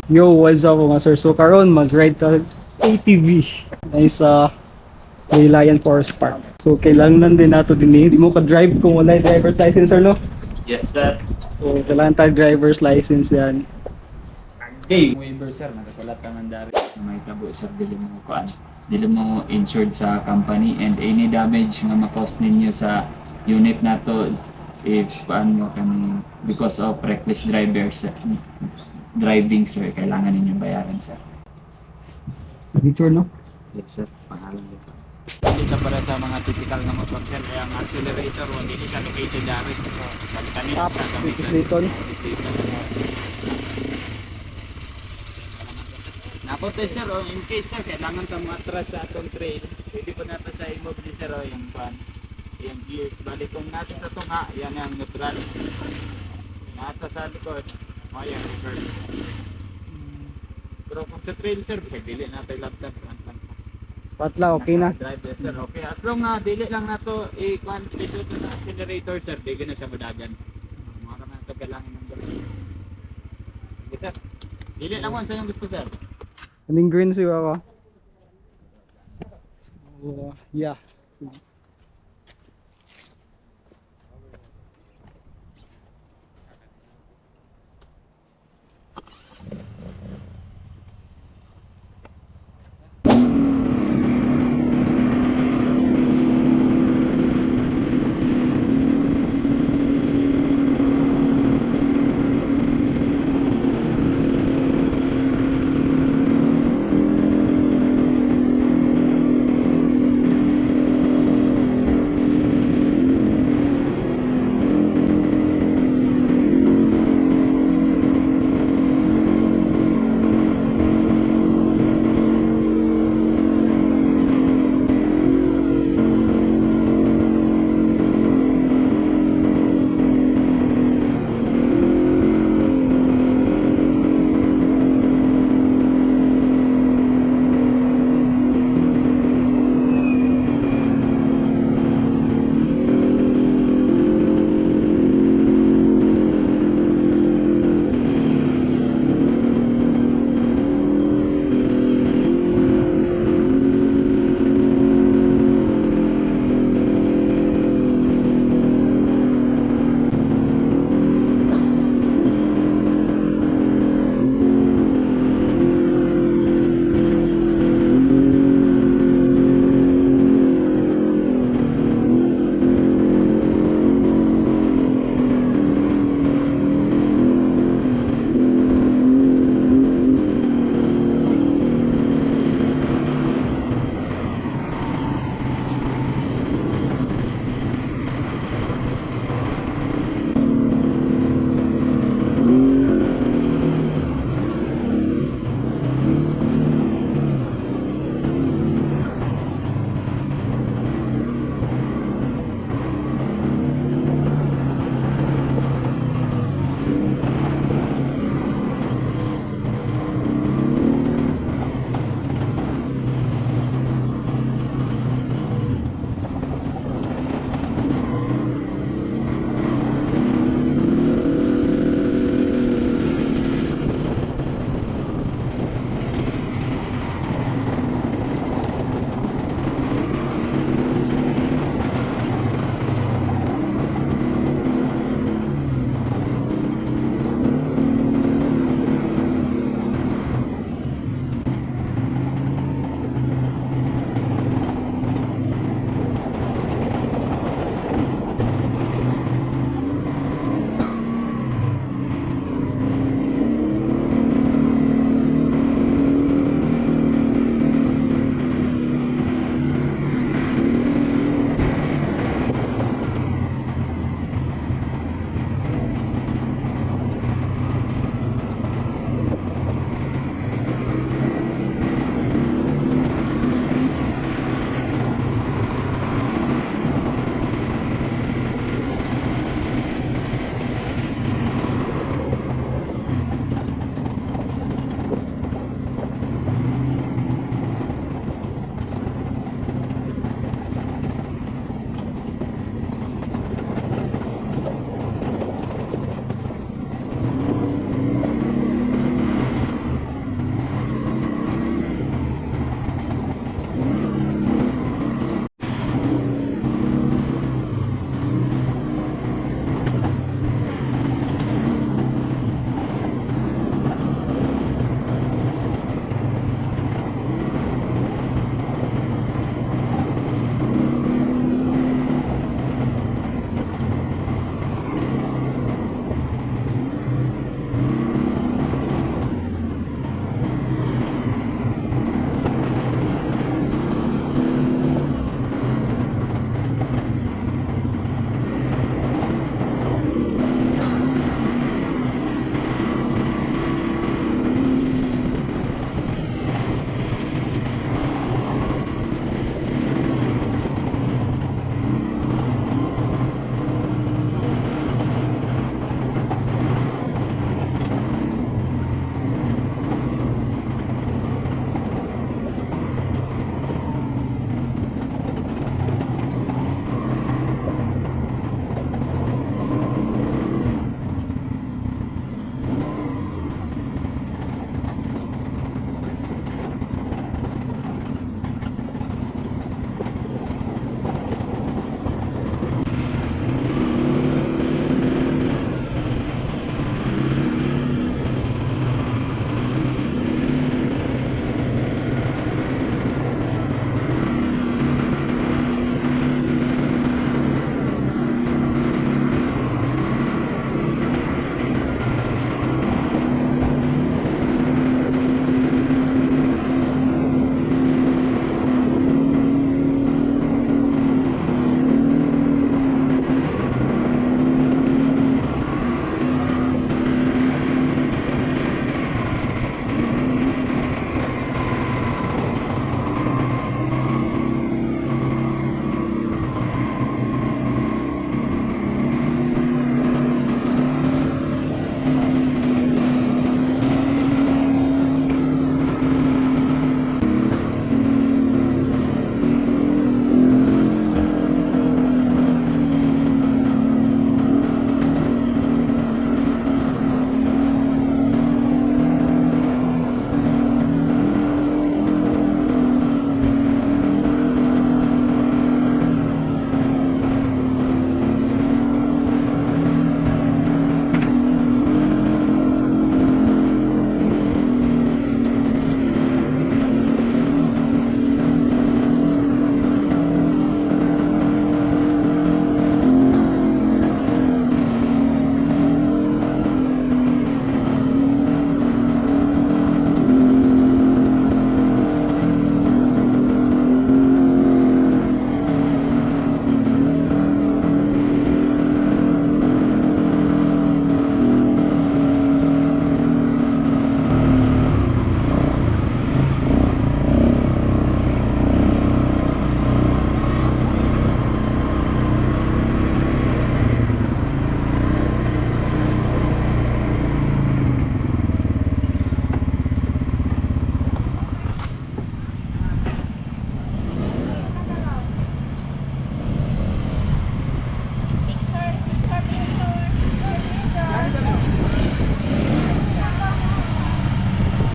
Yo, what's up mga sir? So karon mag-ride ta ATV ay sa Lion Forest Park. So kailangan din nato din hindi mo ka-drive kung wala yung driver's license sir no? Yes, sir. So kailangan tayo driver's license yan. Okay. Waiver, sir. Nakasalat ka ng dari. May tabo, sir. Dili mo insured sa company and any damage nga ma-cost ninyo sa unit na to if paano kami because of reckless driving, sir, kailangan ninyong bayaran, sir. Picture no? Yes, sir. Pangalan din, sir. Hindi siya para sa mga typical na motor, sir. Kaya ang accelerator, hindi siya located direct. Balikan niyo. Tapos Dayton. Napunta, sir, o in case, sir, kailangan ka matras sa atong trail. Pwede po natin sa i-move ni sir, o yung pan. Yung gears. Balik kung nasa sa tunga, yan ang neutral. Nasa sa likod, o yung reverse. Pero kung sa trail, sir, bisag dili natin laptop. Patla, okay na. Drive, yes, sir, okay. As long na dili lang na to, i-kwan dito to sa accelerator, sir, di na sa mudagan. Mga ka na ito kailangan ng gano'n. Okay, sir. Dili lang mo, saan yung gusto, sir? Anong green siya ako? So, yeah.